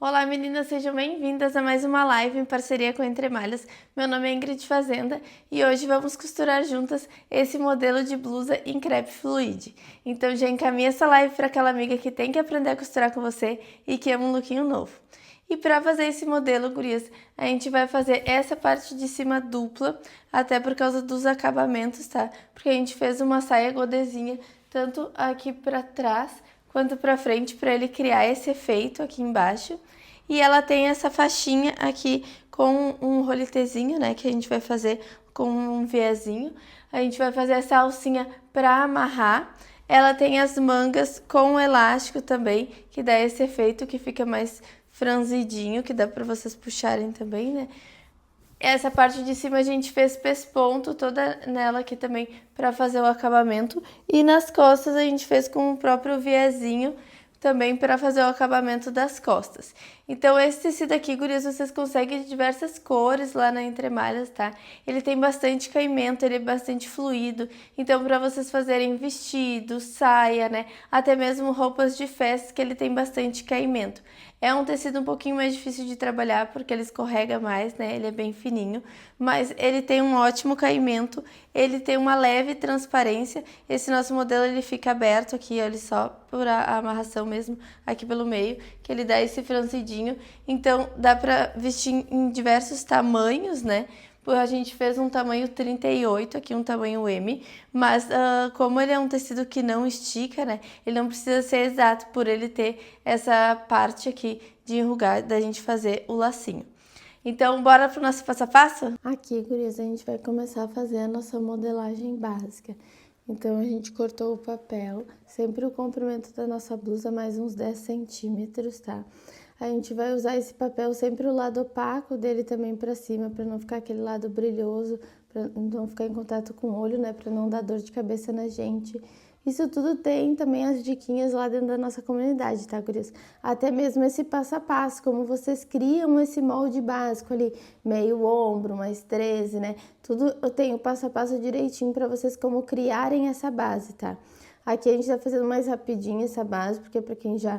Olá meninas, sejam bem-vindas a mais uma live em parceria com Entre Malhas. Meu nome é Ingrid Fazenda e hoje vamos costurar juntas esse modelo de blusa em crepe fluide. Então já encaminha essa live para aquela amiga que tem que aprender a costurar com você e que ama um lookinho novo. E para fazer esse modelo, gurias, a gente vai fazer essa parte de cima dupla, até por causa dos acabamentos, tá? Porque a gente fez uma saia godezinha, tanto aqui para trás quanto para frente, para ele criar esse efeito aqui embaixo. E ela tem essa faixinha aqui com um roletezinho, né, que a gente vai fazer com um viezinho. A gente vai fazer essa alcinha para amarrar. Ela tem as mangas com elástico também, que dá esse efeito que fica mais franzidinho, que dá para vocês puxarem também, né? Essa parte de cima a gente fez pesponto toda nela aqui também para fazer o acabamento. E nas costas a gente fez com o próprio viezinho também para fazer o acabamento das costas. Então esse tecido aqui, gurias, vocês conseguem de diversas cores lá na Entre Malhas, tá? Ele tem bastante caimento, ele é bastante fluido. Então para vocês fazerem vestido, saia, né? Até mesmo roupas de festa que ele tem bastante caimento. É um tecido um pouquinho mais difícil de trabalhar porque ele escorrega mais, né? Ele é bem fininho, mas ele tem um ótimo caimento, ele tem uma leve transparência. Esse nosso modelo ele fica aberto aqui, olha só, por a amarração mesmo, aqui pelo meio, que ele dá esse franzidinho. Então dá pra vestir em diversos tamanhos, né? A gente fez um tamanho 38, aqui um tamanho M, mas como ele é um tecido que não estica, né? Ele não precisa ser exato por ele ter essa parte aqui de enrugar, da gente fazer o lacinho. Então, bora pro nosso passo a passo? Aqui, gurias, a gente vai começar a fazer a nossa modelagem básica. Então, a gente cortou o papel, sempre o comprimento da nossa blusa, mais uns 10 centímetros, tá? A gente vai usar esse papel sempre o lado opaco dele também para cima, para não ficar aquele lado brilhoso, para não ficar em contato com o olho, né? Para não dar dor de cabeça na gente. Isso tudo tem também as diquinhas lá dentro da nossa comunidade, tá, gurias? Até mesmo esse passo a passo, como vocês criam esse molde básico ali, meio ombro, mais 13, né? Tudo eu tenho passo a passo direitinho para vocês como criarem essa base, tá? Aqui a gente tá fazendo mais rapidinho essa base, porque para quem já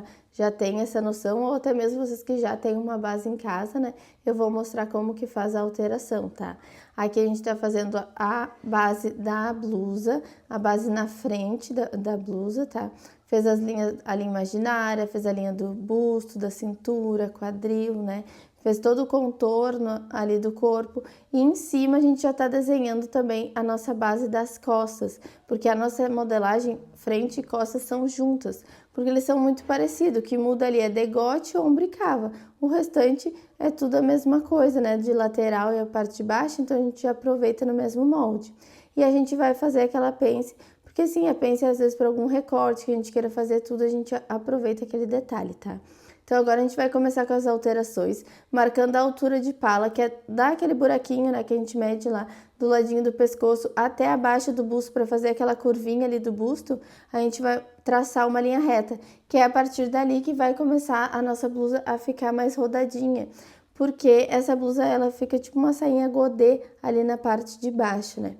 tem essa noção, ou até mesmo vocês que já têm uma base em casa, né? Eu vou mostrar como que faz a alteração, tá? Aqui a gente tá fazendo a base da blusa, a base na frente da blusa, tá? Fez as linhas, a linha imaginária, fez a linha do busto, da cintura, quadril, né? Fez todo o contorno ali do corpo e em cima a gente já tá desenhando também a nossa base das costas, porque a nossa modelagem frente e costas são juntas, porque eles são muito parecidos, o que muda ali é degote, ombro e cava, o restante é tudo a mesma coisa, né, de lateral e a parte de baixo, então a gente aproveita no mesmo molde. E a gente vai fazer aquela pence, porque sim, a pence às vezes para algum recorte que a gente queira fazer tudo, a gente aproveita aquele detalhe, tá? Então agora a gente vai começar com as alterações, marcando a altura de pala, que é dar aquele buraquinho, né, que a gente mede lá do ladinho do pescoço até abaixo do busto para fazer aquela curvinha ali do busto, a gente vai traçar uma linha reta, que é a partir dali que vai começar a nossa blusa a ficar mais rodadinha, porque essa blusa ela fica tipo uma sainha godê ali na parte de baixo, né?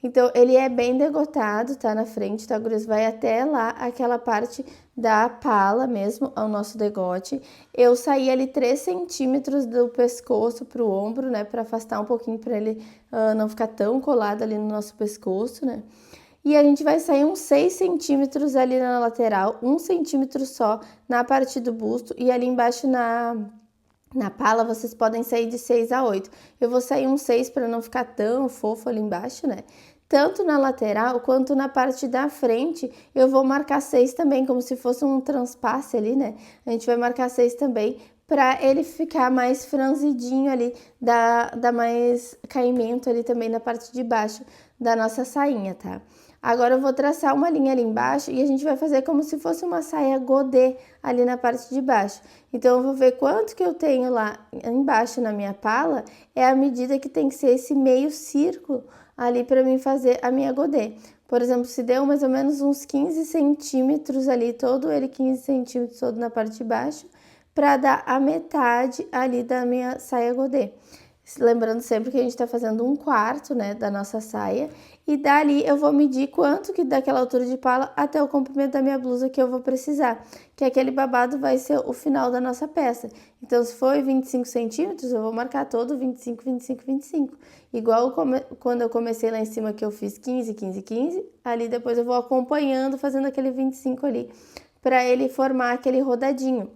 Então, ele é bem degotado, tá na frente, tá, gurias? Vai até lá, aquela parte da pala mesmo, ao nosso degote. Eu saí ali 3 centímetros do pescoço pro ombro, né? Pra afastar um pouquinho, pra ele não ficar tão colado ali no nosso pescoço, né? E a gente vai sair uns 6 centímetros ali na lateral, 1 centímetro só na parte do busto e ali embaixo na pala vocês podem sair de 6 a 8. Eu vou sair uns 6 para não ficar tão fofo ali embaixo, né? Tanto na lateral quanto na parte da frente, eu vou marcar 6 também, como se fosse um transpasse ali, né? A gente vai marcar 6 também para ele ficar mais franzidinho ali, dá mais caimento ali também na parte de baixo da nossa sainha, tá? Agora eu vou traçar uma linha ali embaixo e a gente vai fazer como se fosse uma saia godê ali na parte de baixo. Então eu vou ver quanto que eu tenho lá embaixo na minha pala, é a medida que tem que ser esse meio círculo ali para mim fazer a minha godê. Por exemplo, se deu mais ou menos uns 15 centímetros ali, todo ele 15 centímetros todo na parte de baixo, para dar a metade ali da minha saia godê. Lembrando sempre que a gente está fazendo 1/4, né, da nossa saia, e dali eu vou medir quanto que daquela altura de pala até o comprimento da minha blusa que eu vou precisar, que aquele babado vai ser o final da nossa peça. Então, se foi 25 centímetros, eu vou marcar todo 25, 25, 25. Igual quando eu comecei lá em cima que eu fiz 15, 15, 15, ali depois eu vou acompanhando, fazendo aquele 25 ali, para ele formar aquele rodadinho.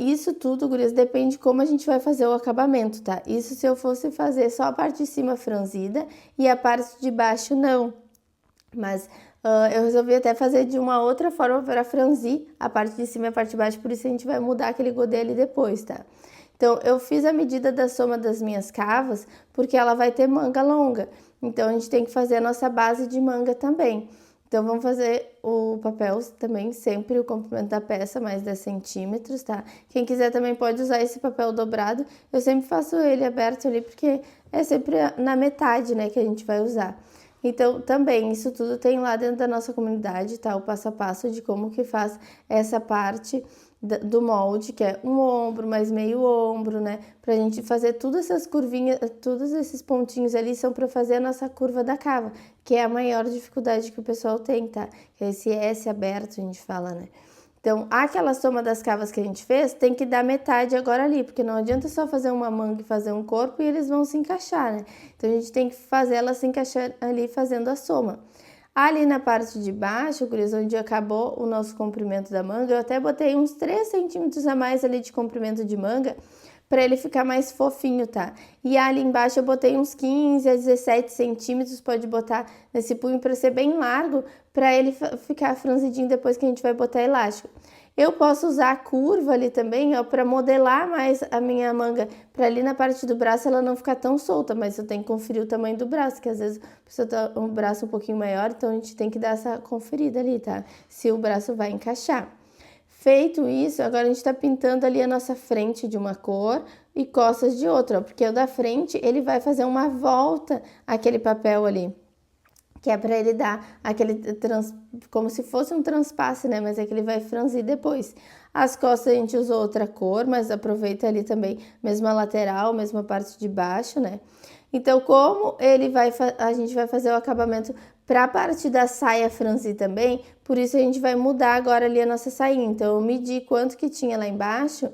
Isso tudo, gurias, depende de como a gente vai fazer o acabamento, tá? Isso se eu fosse fazer só a parte de cima franzida e a parte de baixo não. Mas eu resolvi até fazer de uma outra forma para franzir a parte de cima e a parte de baixo, por isso a gente vai mudar aquele godê ali depois, tá? Então, eu fiz a medida da soma das minhas cavas, porque ela vai ter manga longa. Então, a gente tem que fazer a nossa base de manga também. Então, vamos fazer o papel também, sempre o comprimento da peça, mais 10 centímetros, tá? Quem quiser também pode usar esse papel dobrado. Eu sempre faço ele aberto ali, porque é sempre na metade, né, que a gente vai usar. Então, também, isso tudo tem lá dentro da nossa comunidade, tá? O passo a passo de como que faz essa parte do molde, que é um ombro, mais meio ombro, né? Pra gente fazer todas essas curvinhas, todos esses pontinhos ali são pra fazer a nossa curva da cava, que é a maior dificuldade que o pessoal tem, tá? Que é esse S aberto, a gente fala, né? Então, aquela soma das cavas que a gente fez, tem que dar metade agora ali, porque não adianta só fazer uma manga e fazer um corpo e eles vão se encaixar, né? Então, a gente tem que fazer ela se encaixar ali fazendo a soma. Ali na parte de baixo, gurias, onde acabou o nosso comprimento da manga, eu até botei uns 3 centímetros a mais ali de comprimento de manga, para ele ficar mais fofinho, tá? E ali embaixo eu botei uns 15 a 17 centímetros, pode botar nesse punho para ser bem largo, para ele ficar franzidinho depois que a gente vai botar elástico. Eu posso usar a curva ali também, ó, para modelar mais a minha manga, para ali na parte do braço ela não ficar tão solta, mas eu tenho que conferir o tamanho do braço, que às vezes a pessoa tá um braço um pouquinho maior, então a gente tem que dar essa conferida ali, tá? Se o braço vai encaixar. Feito isso, agora a gente tá pintando ali a nossa frente de uma cor e costas de outra, ó, porque o da frente ele vai fazer uma volta àquele papel ali, que é para ele dar aquele como se fosse um transpasse, né? Mas é que ele vai franzir depois. As costas a gente usou outra cor, mas aproveita ali também, mesma lateral, mesma parte de baixo, né? Então, como a gente vai fazer o acabamento para a parte da saia franzir também, por isso a gente vai mudar agora ali a nossa sainha. Então, eu medi quanto que tinha lá embaixo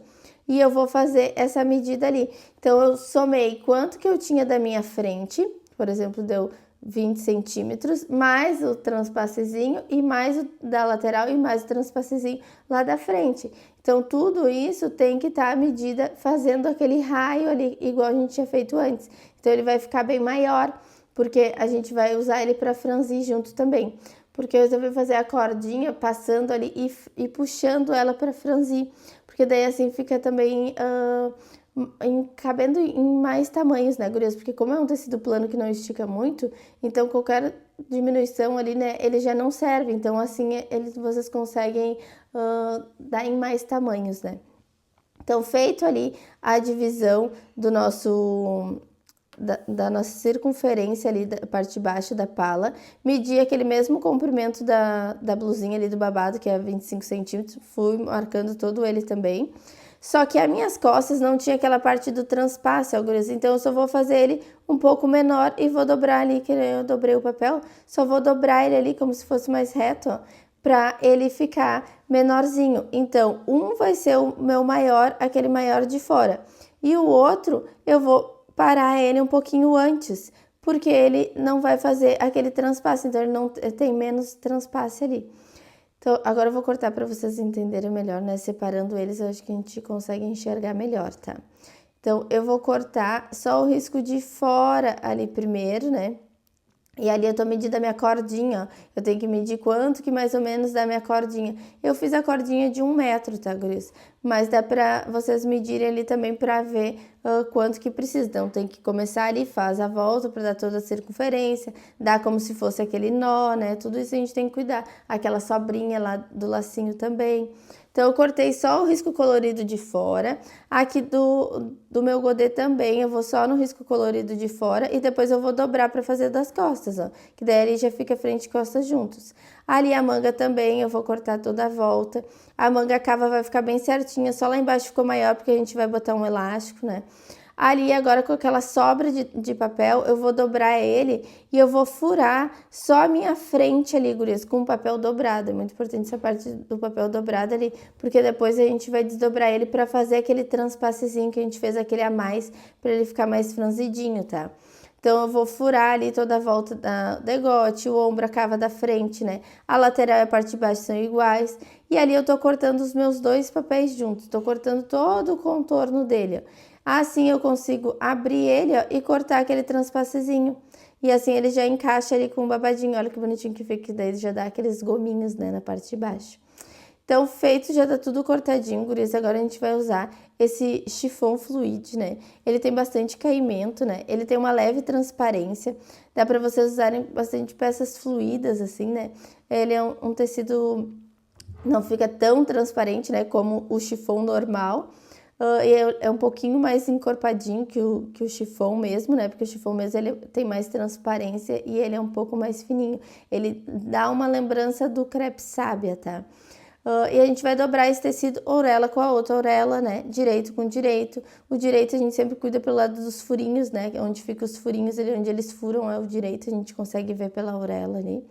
e eu vou fazer essa medida ali. Então, eu somei quanto que eu tinha da minha frente, por exemplo, deu 20 centímetros, mais o transpassezinho e mais o da lateral e mais o transpassezinho lá da frente. Então, tudo isso tem que estar medida fazendo aquele raio ali, igual a gente tinha feito antes. Então, ele vai ficar bem maior, porque a gente vai usar ele para franzir junto também. Porque eu resolvi fazer a cordinha passando ali e puxando ela para franzir. Porque daí assim fica também cabendo em mais tamanhos, né, gurias? Porque como é um tecido plano que não estica muito, então qualquer diminuição ali, né, ele já não serve. Então assim, vocês conseguem dar em mais tamanhos, né? Então, feito ali a divisão do nosso... Da nossa circunferência ali, da parte de baixo da pala, medi aquele mesmo comprimento da blusinha ali do babado, que é 25 centímetros, fui marcando todo ele também. Só que as minhas costas não tinha aquela parte do transpasse, algures, então eu só vou fazer ele um pouco menor e vou dobrar ali, que eu dobrei o papel, só vou dobrar ele ali como se fosse mais reto, ó, para ele ficar menorzinho. Então, um vai ser o meu maior, aquele maior de fora, e o outro eu vou parar ele um pouquinho antes, porque ele não vai fazer aquele transpasse, então ele não tem menos transpasse ali. Então, agora eu vou cortar para vocês entenderem melhor, né? Separando eles, eu acho que a gente consegue enxergar melhor, tá? Então, eu vou cortar só o risco de fora ali primeiro, né? E ali eu tô medindo a minha cordinha, ó. Eu tenho que medir quanto que mais ou menos dá a minha cordinha. Eu fiz a cordinha de 1 metro, tá, guris? Mas dá pra vocês medirem ali também pra ver quanto que precisa. Então, tem que começar ali, faz a volta pra dar toda a circunferência, dá como se fosse aquele nó, né? Tudo isso a gente tem que cuidar. Aquela sobrinha lá do lacinho também. Então, eu cortei só o risco colorido de fora. Aqui do meu godê também, eu vou só no risco colorido de fora e depois eu vou dobrar para fazer das costas, ó. Que daí ali já fica frente e costas juntos. Ali a manga também, eu vou cortar toda a volta. A manga cava vai ficar bem certinha, só lá embaixo ficou maior porque a gente vai botar um elástico, né? Ali agora com aquela sobra de papel, eu vou dobrar ele e eu vou furar só a minha frente ali, gurias, com o papel dobrado. É muito importante essa parte do papel dobrado ali, porque depois a gente vai desdobrar ele para fazer aquele transpassezinho que a gente fez aquele a mais, para ele ficar mais franzidinho, tá? Então, eu vou furar ali toda a volta da degote, o ombro, a cava da frente, né? A lateral e a parte de baixo são iguais. E ali eu tô cortando os meus dois papéis juntos. Tô cortando todo o contorno dele, ó. Assim eu consigo abrir ele, ó, e cortar aquele transpassezinho. E assim ele já encaixa ali com o babadinho. Olha que bonitinho que fica, que daí ele já dá aqueles gominhos, né, na parte de baixo. Então, feito, já tá tudo cortadinho, gurias. Agora a gente vai usar esse chiffon fluide, né? Ele tem bastante caimento, né? Ele tem uma leve transparência. Dá pra vocês usarem bastante peças fluídas, assim, né? Ele é um tecido, não fica tão transparente, né? Como o chiffon normal. É um pouquinho mais encorpadinho que o chiffon mesmo, né? Porque o chiffon mesmo ele tem mais transparência e ele é um pouco mais fininho. Ele dá uma lembrança do crepe sábia, tá? E a gente vai dobrar esse tecido orelha com a outra orelha, né? Direito com direito. O direito a gente sempre cuida pelo lado dos furinhos, né? Onde ficam os furinhos ali, onde eles furam é o direito, a gente consegue ver pela orelha ali.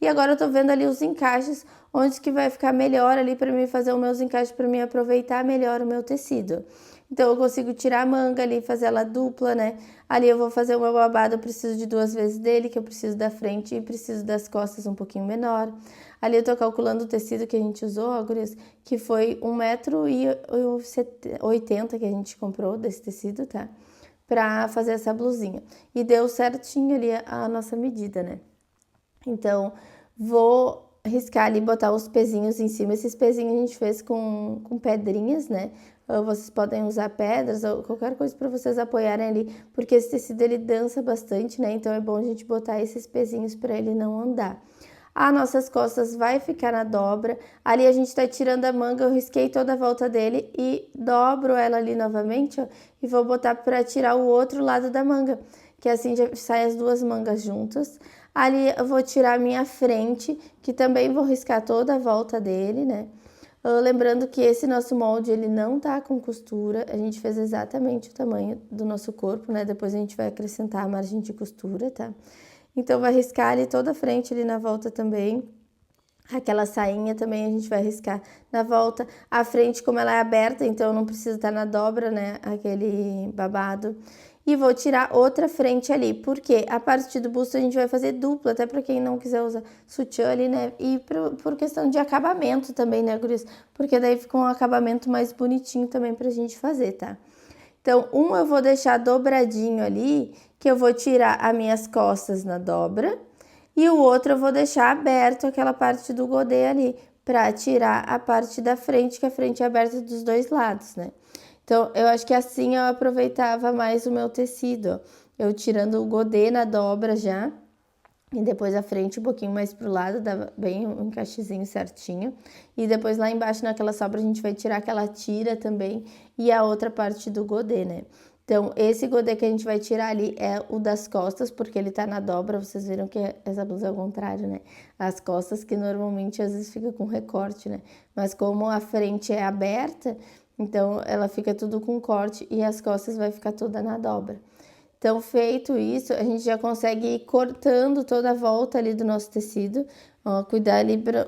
E agora eu tô vendo ali os encaixes, onde que vai ficar melhor ali para mim fazer os meus encaixes, para mim aproveitar melhor o meu tecido. Então eu consigo tirar a manga ali, fazer ela dupla, né? Ali eu vou fazer o meu babado, eu preciso de 2 vezes dele, que eu preciso da frente e preciso das costas um pouquinho menor. Ali eu tô calculando o tecido que a gente usou, ó, gurias, que foi 1,80 m que a gente comprou desse tecido, tá? Pra fazer essa blusinha. E deu certinho ali a nossa medida, né? Então, vou riscar ali, botar os pezinhos em cima. Esses pezinhos a gente fez com pedrinhas, né? Ou vocês podem usar pedras ou qualquer coisa para vocês apoiarem ali, porque esse tecido ele dança bastante, né? Então é bom a gente botar esses pezinhos para ele não andar. As nossas costas vai ficar na dobra. Ali a gente tá tirando a manga, eu risquei toda a volta dele e dobro ela ali novamente, ó, e vou botar para tirar o outro lado da manga, que assim já sai as duas mangas juntas. Ali eu vou tirar a minha frente, que também vou riscar toda a volta dele, né? Lembrando que esse nosso molde, ele não tá com costura, a gente fez exatamente o tamanho do nosso corpo, né? Depois a gente vai acrescentar a margem de costura, tá? Então, vai riscar ali toda a frente, ali na volta também. Aquela sainha também a gente vai riscar na volta. A frente, como ela é aberta, então não precisa estar na dobra, né? Aquele babado. E vou tirar outra frente ali, porque a parte do busto a gente vai fazer dupla, até para quem não quiser usar sutiã ali, né? E por questão de acabamento também, né, guris? Porque daí fica um acabamento mais bonitinho também pra gente fazer, tá? Então, eu vou deixar dobradinho ali, que eu vou tirar as minhas costas na dobra, e o outro eu vou deixar aberto aquela parte do godê ali, pra tirar a parte da frente, que a frente é aberta dos dois lados, né? Então, eu acho que assim eu aproveitava mais o meu tecido, ó. Eu tirando o godê na dobra já, e depois a frente um pouquinho mais pro lado, dava bem um encaixezinho certinho. E depois lá embaixo naquela sobra a gente vai tirar aquela tira também e a outra parte do godê, né? Então, esse godê que a gente vai tirar ali é o das costas, porque ele tá na dobra. Vocês viram que essa blusa é ao contrário, né? As costas que normalmente às vezes fica com recorte, né? Mas como a frente é aberta, então ela fica tudo com corte e as costas vai ficar toda na dobra. Então, feito isso, a gente já consegue ir cortando toda a volta ali do nosso tecido, ó, cuidar ali para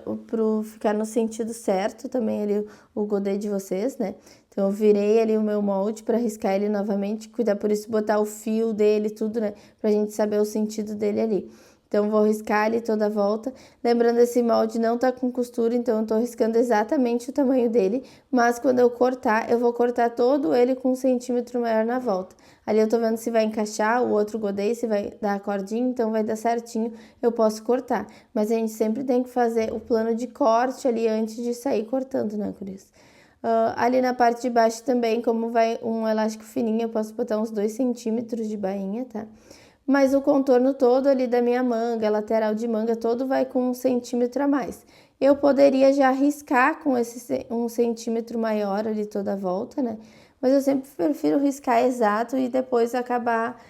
ficar no sentido certo também ali o godê de vocês, né? Então, eu virei ali o meu molde para riscar ele novamente, cuidar por isso, botar o fio dele, tudo, né? Pra gente saber o sentido dele ali. Então, vou riscar ali toda a volta. Lembrando, esse molde não tá com costura, então eu tô riscando exatamente o tamanho dele. Mas quando eu cortar, eu vou cortar todo ele com 1 centímetro maior na volta. Ali eu tô vendo se vai encaixar o outro godê, se vai dar a cordinha, então vai dar certinho, eu posso cortar. Mas a gente sempre tem que fazer o plano de corte ali antes de sair cortando, né, Cris? Ali na parte de baixo também, como vai um elástico fininho, eu posso botar uns 2 centímetros de bainha, tá? Mas o contorno todo ali da minha manga, lateral de manga, todo vai com 1 centímetro a mais. Eu poderia já riscar com esse 1 centímetro maior ali toda a volta, né? Mas eu sempre prefiro riscar exato e depois acabar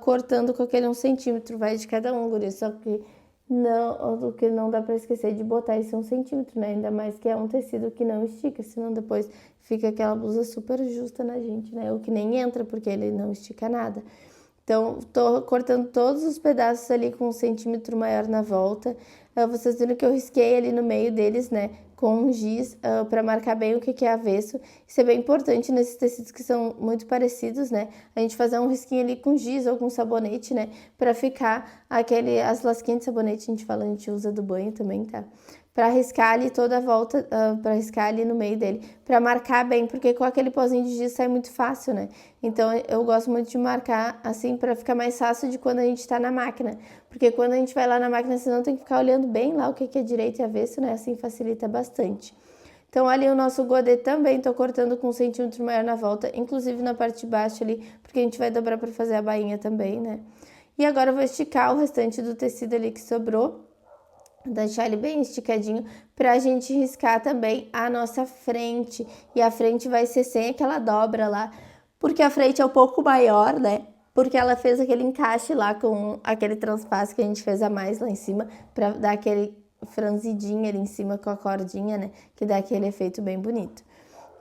cortando com aquele 1 centímetro, vai de cada um, guria. Só que Não, o que não dá pra esquecer de botar esse 1 centímetro, né? Ainda mais que é um tecido que não estica, senão depois fica aquela blusa super justa na gente, né? O que nem entra, porque ele não estica nada. Então, tô cortando todos os pedaços ali com 1 centímetro maior na volta. Vocês viram que eu risquei ali no meio deles, né? Com um giz, para marcar bem o que é avesso. Isso é bem importante nesses tecidos que são muito parecidos, né? A gente fazer um risquinho ali com giz ou com sabonete, né? Para ficar as lasquinhas de sabonete, a gente usa do banho também, tá? Para riscar ali toda a volta, para riscar ali no meio dele, para marcar bem, porque com aquele pozinho de giz sai muito fácil, né? Então eu gosto muito de marcar assim para ficar mais fácil de quando a gente tá na máquina, porque quando a gente vai lá na máquina, você não tem que ficar olhando bem lá o que é direito e avesso, né? Assim facilita bastante. Então ali o nosso godê também tô cortando com 1 centímetro maior na volta, inclusive na parte de baixo ali, porque a gente vai dobrar para fazer a bainha também, né? E agora eu vou esticar o restante do tecido ali que sobrou, deixar ele bem esticadinho pra gente riscar também a nossa frente. E a frente vai ser sem aquela dobra lá, porque a frente é um pouco maior, né? Porque ela fez aquele encaixe lá com aquele transpasse que a gente fez a mais lá em cima, pra dar aquele franzidinho ali em cima com a cordinha, né? Que dá aquele efeito bem bonito.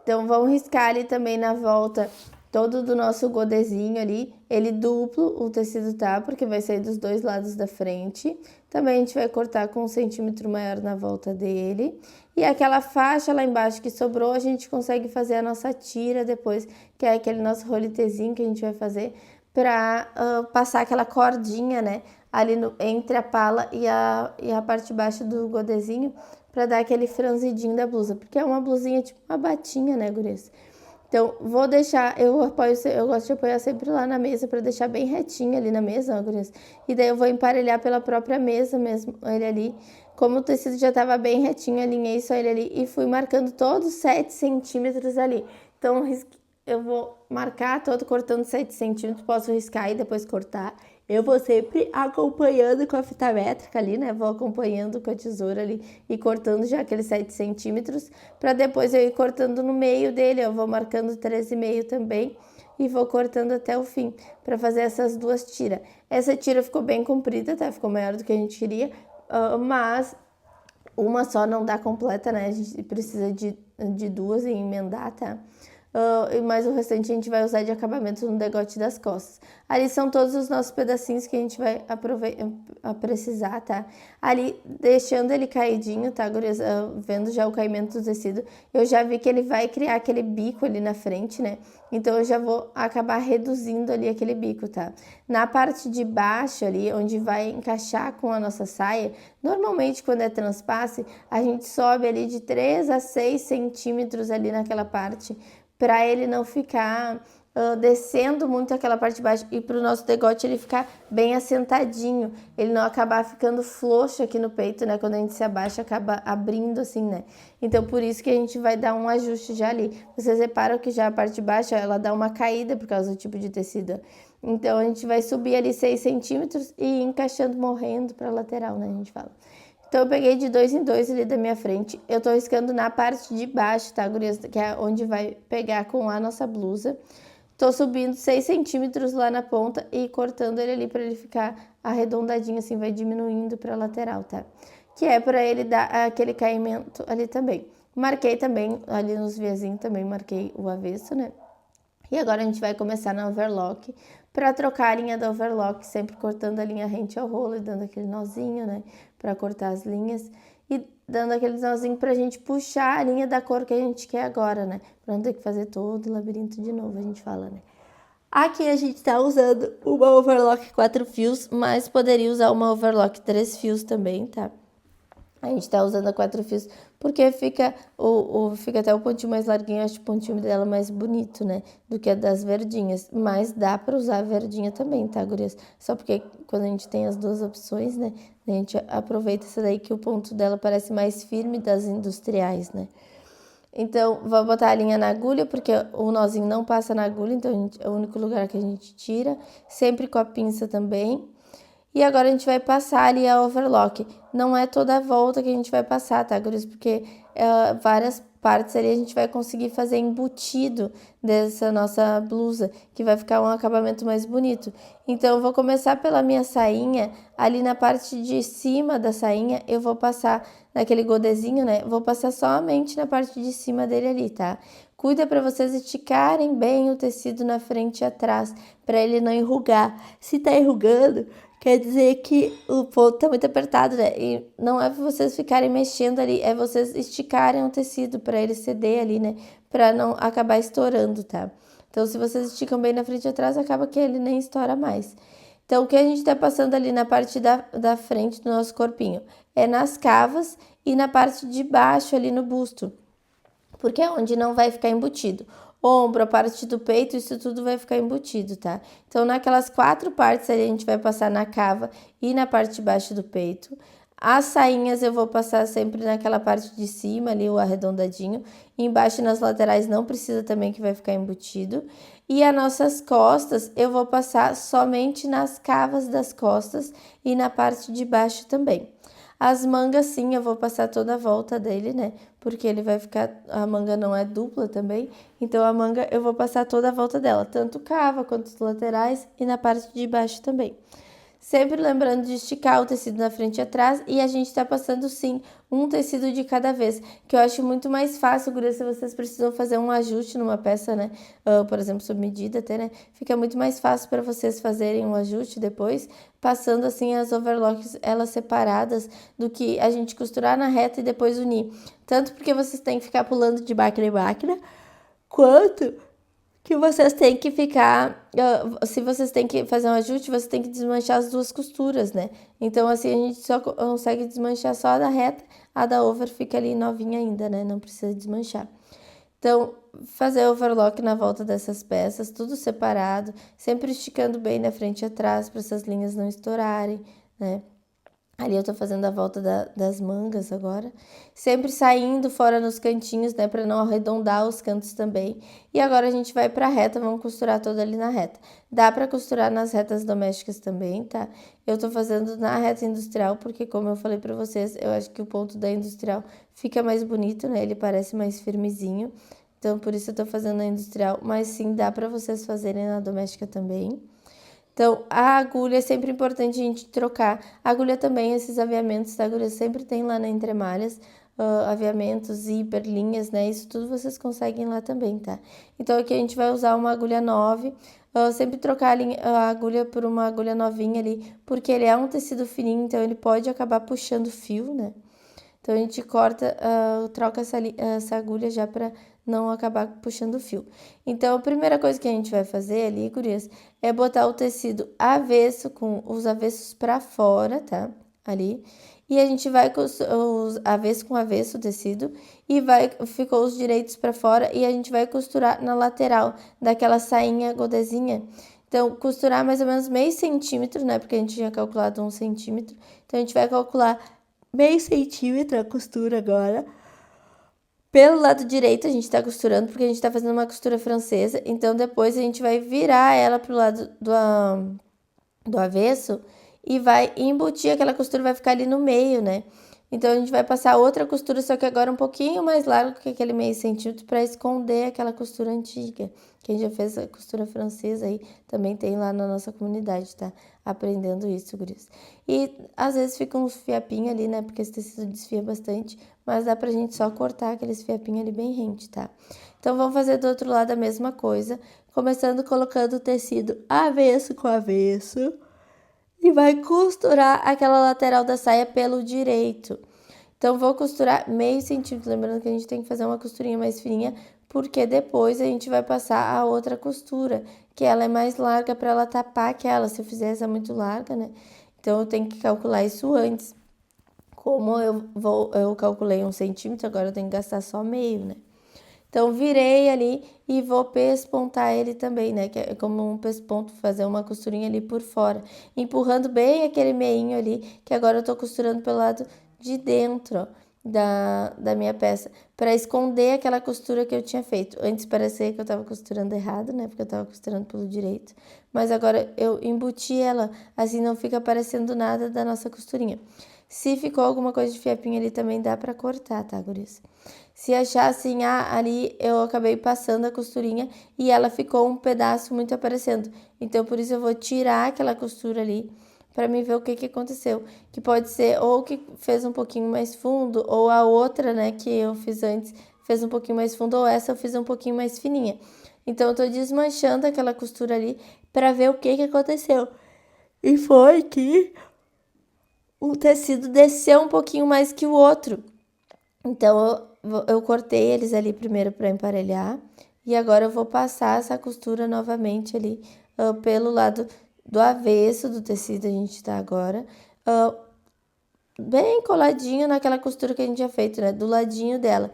Então, vamos riscar ali também na volta todo do nosso godezinho ali, ele duplo o tecido, tá? Porque vai sair dos dois lados da frente. Também a gente vai cortar com 1 centímetro maior na volta dele. E aquela faixa lá embaixo que sobrou, a gente consegue fazer a nossa tira depois, que é aquele nosso roletezinho que a gente vai fazer pra passar aquela cordinha, né? Ali entre a pala e a parte de baixo do godezinho, pra dar aquele franzidinho da blusa. Porque é uma blusinha tipo uma batinha, né, gurias? Então, vou deixar, eu gosto de apoiar sempre lá na mesa para deixar bem retinho ali na mesa, ó, gurias. E daí eu vou emparelhar pela própria mesa mesmo, ele ali. Como o tecido já estava bem retinho, alinhei só ele ali e fui marcando todos 7 centímetros ali. Então, eu vou marcar todo cortando 7 centímetros, posso riscar e depois cortar. Eu vou sempre acompanhando com a fita métrica ali, né? Vou acompanhando com a tesoura ali e cortando já aqueles 7 centímetros, para depois eu ir cortando no meio dele. Eu vou marcando 13,5 também e vou cortando até o fim, para fazer essas duas tiras. Essa tira ficou bem comprida, tá? Ficou maior do que a gente queria, mas uma só não dá completa, né? A gente precisa de duas e emendar, tá? Mas o restante a gente vai usar de acabamento no degote das costas. Ali são todos os nossos pedacinhos que a gente vai precisar, tá? Ali, deixando ele caidinho, tá, gurias? Vendo já o caimento do tecido, eu já vi que ele vai criar aquele bico ali na frente, né? Então, eu já vou acabar reduzindo ali aquele bico, tá? Na parte de baixo ali, onde vai encaixar com a nossa saia, normalmente quando é transpasse, a gente sobe ali de 3 a 6 centímetros ali naquela parte, para ele não ficar descendo muito aquela parte de baixo e para o nosso degote ele ficar bem assentadinho, ele não acabar ficando frouxo aqui no peito, né? Quando a gente se abaixa, acaba abrindo assim, né? Então, por isso que a gente vai dar um ajuste já ali. Vocês reparam que já a parte de baixo, ela dá uma caída por causa do tipo de tecido. Então, a gente vai subir ali 6 centímetros e ir encaixando, morrendo para a lateral, né? A gente fala. Então, eu peguei de 2 em 2 ali da minha frente. Eu tô riscando na parte de baixo, tá, gurias? Que é onde vai pegar com a nossa blusa. Tô subindo 6 centímetros lá na ponta e cortando ele ali para ele ficar arredondadinho, assim, vai diminuindo pra lateral, tá? Que é para ele dar aquele caimento ali também. Marquei também, ali nos viazinhos também, marquei o avesso, né? E agora a gente vai começar na overlock. Para trocar a linha da overlock, sempre cortando a linha rente ao rolo e dando aquele nozinho, né? Para cortar as linhas. E dando aquele nozinho pra gente puxar a linha da cor que a gente quer agora, né? Pra não ter que fazer todo o labirinto de novo, a gente fala, né? Aqui a gente tá usando uma overlock 4 fios, mas poderia usar uma overlock 3 fios também, tá? A gente tá usando a 4 fios porque fica até o pontinho mais larguinho, eu acho o pontinho dela mais bonito, né? Do que a das verdinhas. Mas dá pra usar a verdinha também, tá, gurias? Só porque quando a gente tem as duas opções, né? A gente aproveita essa daí que o ponto dela parece mais firme das industriais, né? Então, vou botar a linha na agulha, porque o nozinho não passa na agulha, então é o único lugar que a gente tira. Sempre com a pinça também. E agora a gente vai passar ali a overlock. Não é toda a volta que a gente vai passar, tá, guris? Porque várias partes ali, a gente vai conseguir fazer embutido dessa nossa blusa, que vai ficar um acabamento mais bonito. Então, eu vou começar pela minha sainha, ali na parte de cima da sainha, eu vou passar naquele godezinho, né? Vou passar somente na parte de cima dele ali, tá? Cuida para vocês esticarem bem o tecido na frente e atrás, para ele não enrugar. Se tá enrugando, quer dizer que o ponto tá muito apertado, né? E não é pra vocês ficarem mexendo ali, é vocês esticarem o tecido para ele ceder ali, né? Para não acabar estourando, tá? Então, se vocês esticam bem na frente e atrás, acaba que ele nem estoura mais. Então, o que a gente tá passando ali na parte da frente do nosso corpinho? É nas cavas e na parte de baixo ali no busto, porque é onde não vai ficar embutido. Ombro, a parte do peito, isso tudo vai ficar embutido, tá? Então, naquelas 4 partes ali, a gente vai passar na cava e na parte de baixo do peito. As sainhas eu vou passar sempre naquela parte de cima ali, o arredondadinho. Embaixo e nas laterais não precisa também, que vai ficar embutido. E as nossas costas eu vou passar somente nas cavas das costas e na parte de baixo também. As mangas, sim, eu vou passar toda a volta dele, né? Porque ele vai ficar... A manga não é dupla também. Então, a manga eu vou passar toda a volta dela. Tanto cava quanto os laterais e na parte de baixo também. Sempre lembrando de esticar o tecido na frente e atrás. E a gente tá passando, sim, um tecido de cada vez. Que eu acho muito mais fácil, gurias, se vocês precisam fazer um ajuste numa peça, né? Por exemplo, sob medida até, né? Fica muito mais fácil para vocês fazerem um ajuste depois, passando assim as overlocks, elas separadas, do que a gente costurar na reta e depois unir. Tanto porque vocês têm que ficar pulando de máquina em máquina, quanto que vocês têm que ficar, se vocês têm que fazer um ajuste, você tem que desmanchar as 2 costuras, né? Então, assim, a gente só consegue desmanchar só a da reta, a da over fica ali novinha ainda, né? Não precisa desmanchar. Então, fazer overlock na volta dessas peças, tudo separado, sempre esticando bem na frente e atrás, para essas linhas não estourarem, né? Ali eu tô fazendo a volta das mangas agora. Sempre saindo fora nos cantinhos, né? Pra não arredondar os cantos também. E agora a gente vai pra reta, vamos costurar toda ali na reta. Dá pra costurar nas retas domésticas também, tá? Eu tô fazendo na reta industrial, porque como eu falei pra vocês, eu acho que o ponto da industrial fica mais bonito, né? Ele parece mais firmezinho. Então, por isso eu tô fazendo na industrial. Mas sim, dá pra vocês fazerem na doméstica também. Então, a agulha é sempre importante a gente trocar. A agulha também, esses aviamentos da agulha sempre tem lá na Entremalhas, aviamentos, zíper, linhas, né? Isso tudo vocês conseguem lá também, tá? Então, aqui a gente vai usar uma agulha 9, sempre trocar a agulha por uma agulha novinha ali, porque ele é um tecido fininho, então ele pode acabar puxando fio, né? Então, a gente corta, troca essa agulha já para não acabar puxando o fio. Então, a primeira coisa que a gente vai fazer ali, gurias, é botar o tecido avesso, com os avessos para fora, tá? Ali. E a gente vai os avesso com avesso o tecido e ficou os direitos para fora e a gente vai costurar na lateral daquela sainha godezinha. Então, costurar mais ou menos meio centímetro, né? Porque a gente tinha calculado 1 centímetro. Então, a gente vai calcular meio centímetro a costura agora. Pelo lado direito a gente tá costurando, porque a gente tá fazendo uma costura francesa. Então, depois a gente vai virar ela pro lado do avesso e vai embutir aquela costura, vai ficar ali no meio, né? Então, a gente vai passar outra costura, só que agora um pouquinho mais largo que aquele meio centímetro, para esconder aquela costura antiga. Quem já fez a costura francesa aí, também tem lá na nossa comunidade, tá? Aprendendo isso, guris. E às vezes fica uns fiapinhos ali, né? Porque esse tecido desfia bastante, mas dá pra gente só cortar aqueles fiapinhos ali bem rente, tá? Então, vamos fazer do outro lado a mesma coisa, começando colocando o tecido avesso com avesso. E vai costurar aquela lateral da saia pelo direito. Então, vou costurar meio centímetro, lembrando que a gente tem que fazer uma costurinha mais fininha, porque depois a gente vai passar a outra costura, que ela é mais larga para ela tapar aquela, se eu fizer essa muito larga, né? Então, eu tenho que calcular isso antes. Como eu calculei 1 centímetro, agora eu tenho que gastar só meio, né? Então, virei ali e vou pespontar ele também, né? Que é como um pesponto, fazer uma costurinha ali por fora. Empurrando bem aquele meinho ali, que agora eu tô costurando pelo lado de dentro, ó, da minha peça. Para esconder aquela costura que eu tinha feito. Antes parecia que eu tava costurando errado, né? Porque eu tava costurando pelo direito. Mas agora eu embuti ela, assim não fica aparecendo nada da nossa costurinha. Se ficou alguma coisa de fiapinho ali também dá pra cortar, tá, gurias? Se achar assim, ali eu acabei passando a costurinha e ela ficou um pedaço muito aparecendo. Então, por isso eu vou tirar aquela costura ali para mim ver o que aconteceu. Que pode ser ou que fez um pouquinho mais fundo, ou a outra, né, que eu fiz antes, fez um pouquinho mais fundo, ou essa eu fiz um pouquinho mais fininha. Então, eu tô desmanchando aquela costura ali para ver o que aconteceu. E foi que o tecido desceu um pouquinho mais que o outro. Então, eu cortei eles ali primeiro para emparelhar. E agora eu vou passar essa costura novamente ali pelo lado do avesso do tecido, a gente tá agora. Bem coladinho naquela costura que a gente tinha feito, né? Do ladinho dela.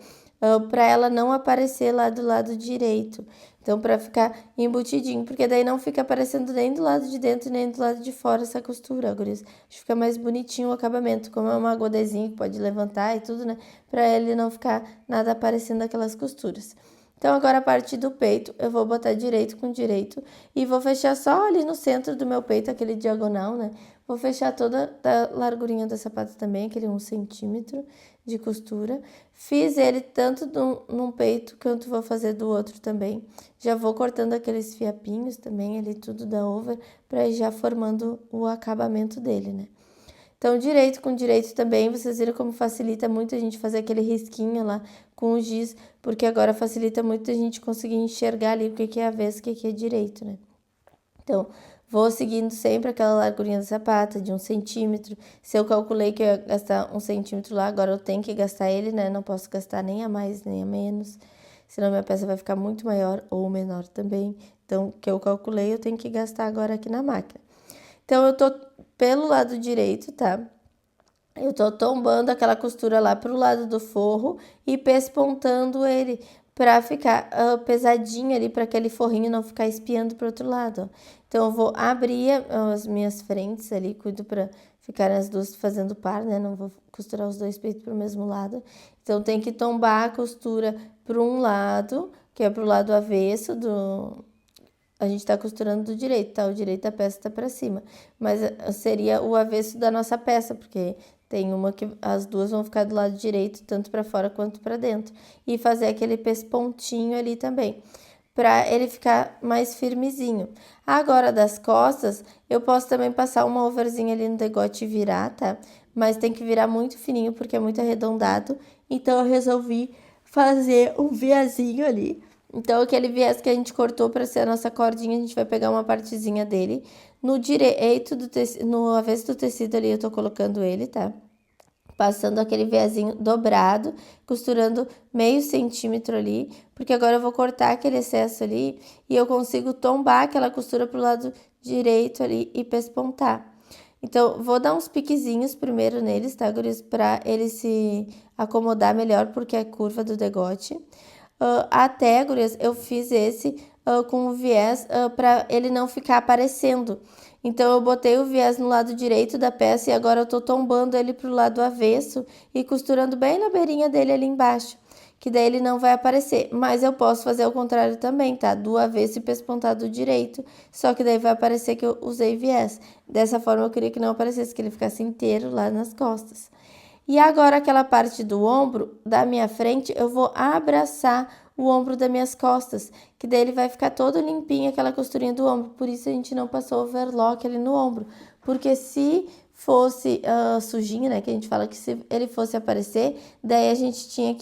Para ela não aparecer lá do lado direito. Então, para ficar embutidinho, porque daí não fica aparecendo nem do lado de dentro nem do lado de fora essa costura, gurias. Acho que fica mais bonitinho o acabamento, como é uma godezinha que pode levantar e tudo, né? Para ele não ficar nada aparecendo aquelas costuras. Então, agora a parte do peito, eu vou botar direito com direito e vou fechar só ali no centro do meu peito, aquele diagonal, né? Vou fechar toda a largurinha do sapato também, aquele 1 centímetro de costura. Fiz ele tanto num peito quanto vou fazer do outro também. Já vou cortando aqueles fiapinhos também ali, tudo da over, para ir já formando o acabamento dele, né? Então, direito com direito também, vocês viram como facilita muito a gente fazer aquele risquinho lá com o giz, porque agora facilita muito a gente conseguir enxergar ali o que é avesso, o que é direito, né? Então, vou seguindo sempre aquela largurinha da sapata de 1 centímetro. Se eu calculei que eu ia gastar 1 centímetro lá, agora eu tenho que gastar ele, né? Não posso gastar nem a mais, nem a menos, senão minha peça vai ficar muito maior ou menor também. Então, o que eu calculei, eu tenho que gastar agora aqui na máquina. Então, eu tô pelo lado direito, tá? Eu tô tombando aquela costura lá pro lado do forro e pespontando ele pra ficar pesadinho ali, para aquele forrinho não ficar espiando pro outro lado, ó. Então, eu vou abrir as minhas frentes ali, cuido pra ficar as duas fazendo par, né? Não vou costurar os dois peitos pro mesmo lado. Então, tem que tombar a costura pro um lado, que é pro lado avesso do... A gente tá costurando do direito, tá? O direito da peça tá pra cima. Mas seria o avesso da nossa peça, porque tem uma que as duas vão ficar do lado direito, tanto para fora quanto para dentro. E fazer aquele pespontinho ali também, para ele ficar mais firmezinho. Agora, das costas, eu posso também passar uma overzinha ali no degote e virar, tá? Mas tem que virar muito fininho, porque é muito arredondado. Então, eu resolvi fazer um viazinho ali. Então, aquele viés que a gente cortou para ser a nossa cordinha, a gente vai pegar uma partezinha dele. No direito do tecido, no avesso do tecido ali, eu tô colocando ele, tá? Passando aquele viésinho dobrado, costurando meio centímetro ali, porque agora eu vou cortar aquele excesso ali e eu consigo tombar aquela costura pro lado direito ali e pespontar. Então, vou dar uns piquezinhos primeiro neles, tá, guris? Pra ele se acomodar melhor, porque é a curva do degote. Até, gurias, eu fiz esse com o viés para ele não ficar aparecendo. Então, eu botei o viés no lado direito da peça e agora eu tô tombando ele pro lado avesso e costurando bem na beirinha dele ali embaixo, que daí ele não vai aparecer. Mas eu posso fazer o contrário também, tá? Do avesso e pespontar do direito, só que daí vai aparecer que eu usei viés. Dessa forma, eu queria que não aparecesse, que ele ficasse inteiro lá nas costas. E agora aquela parte do ombro da minha frente, eu vou abraçar o ombro das minhas costas, que daí ele vai ficar todo limpinho, aquela costurinha do ombro. Por isso a gente não passou overlock ali no ombro, porque se fosse sujinho, né, que a gente fala que se ele fosse aparecer, daí a gente tinha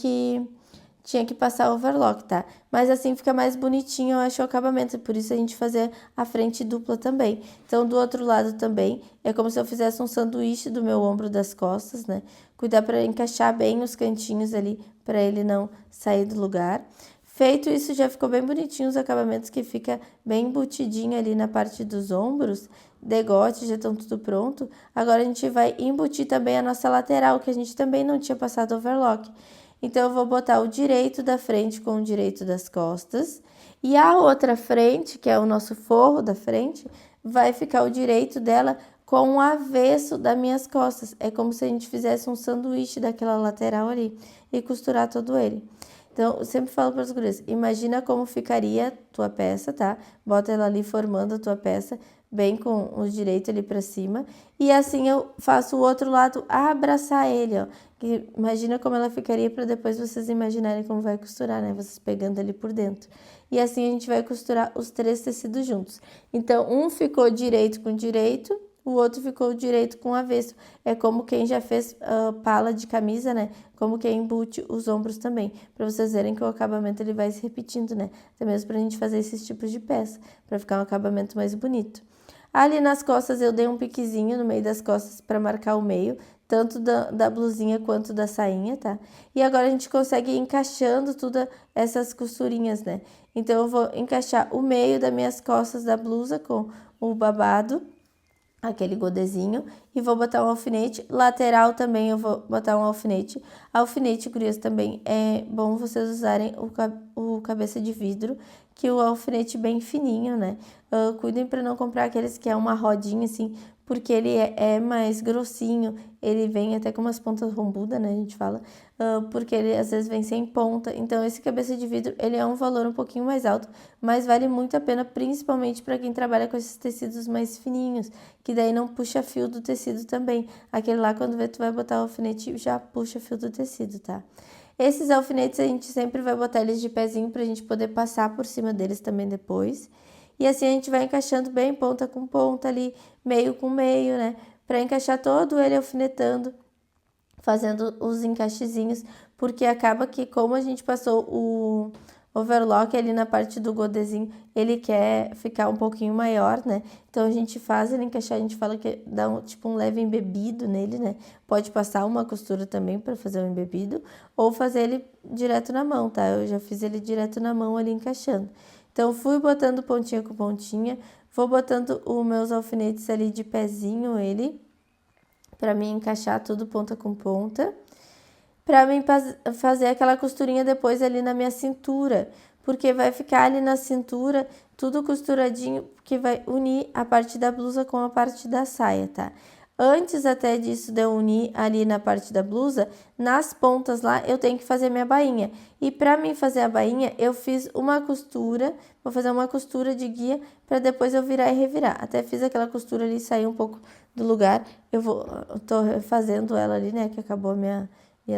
que passar overlock, tá? Mas assim fica mais bonitinho, eu acho, o acabamento. Por isso a gente fazer a frente dupla também. Então, do outro lado também, é como se eu fizesse um sanduíche do meu ombro das costas, né? Cuidar para encaixar bem os cantinhos ali, para ele não sair do lugar. Feito isso, já ficou bem bonitinho os acabamentos, que fica bem embutidinho ali na parte dos ombros. Degote, já estão tudo pronto. Agora a gente vai embutir também a nossa lateral, que a gente também não tinha passado overlock. Então, eu vou botar o direito da frente com o direito das costas. E a outra frente, que é o nosso forro da frente, vai ficar o direito dela com o avesso das minhas costas. É como se a gente fizesse um sanduíche daquela lateral ali e costurar todo ele. Então, eu sempre falo para as gurias, imagina como ficaria tua peça, tá? Bota ela ali formando a tua peça, bem com o direito ali para cima. E assim eu faço o outro lado abraçar ele, ó. Que imagina como ela ficaria para depois vocês imaginarem como vai costurar, né? Vocês pegando ali por dentro. E assim a gente vai costurar os 3 tecidos juntos. Então, um ficou direito com direito, o outro ficou direito com avesso. É como quem já fez pala de camisa, né? Como quem embute os ombros também. Para vocês verem que o acabamento ele vai se repetindo, né? Até mesmo pra gente fazer esses tipos de peça, para ficar um acabamento mais bonito. Ali nas costas eu dei um piquezinho no meio das costas para marcar o meio, tanto da blusinha quanto da sainha, tá? E agora a gente consegue ir encaixando todas essas costurinhas, né? Então eu vou encaixar o meio das minhas costas da blusa com o babado, aquele godezinho, e vou botar um alfinete. Lateral também eu vou botar um alfinete. Alfinete, gurias, também é bom vocês usarem o cabeça de vidro, que o alfinete bem fininho, né? Cuidem para não comprar aqueles que é uma rodinha assim, porque ele é mais grossinho, ele vem até com umas pontas rombudas, né, a gente fala, porque ele às vezes vem sem ponta. Então esse cabeça de vidro, ele é um valor um pouquinho mais alto, mas vale muito a pena, principalmente para quem trabalha com esses tecidos mais fininhos, que daí não puxa fio do tecido também. Aquele lá, quando vê, tu vai botar o alfinete, já puxa fio do tecido, tá? Esses alfinetes a gente sempre vai botar eles de pezinho pra gente poder passar por cima deles também depois. E assim a gente vai encaixando bem ponta com ponta ali, meio com meio, né? Pra encaixar todo ele alfinetando, fazendo os encaixezinhos, porque acaba que como a gente passou o overlock ali na parte do godezinho, ele quer ficar um pouquinho maior, né? Então a gente faz ele encaixar, a gente fala que dá um leve embebido nele, né? Pode passar uma costura também para fazer o embebido, ou fazer ele direto na mão, tá? Eu já fiz ele direto na mão ali encaixando. Então fui botando pontinha com pontinha, vou botando os meus alfinetes ali de pezinho ele, para mim encaixar tudo ponta com ponta, para mim fazer aquela costurinha depois ali na minha cintura, porque vai ficar ali na cintura tudo costuradinho, que vai unir a parte da blusa com a parte da saia, tá? Antes até disso de eu unir ali na parte da blusa, nas pontas lá eu tenho que fazer minha bainha. E para mim fazer a bainha, eu fiz uma costura, vou fazer uma costura de guia para depois eu virar e revirar. Até fiz aquela costura ali sair um pouco do lugar. Eu tô fazendo ela ali, né, que acabou a minha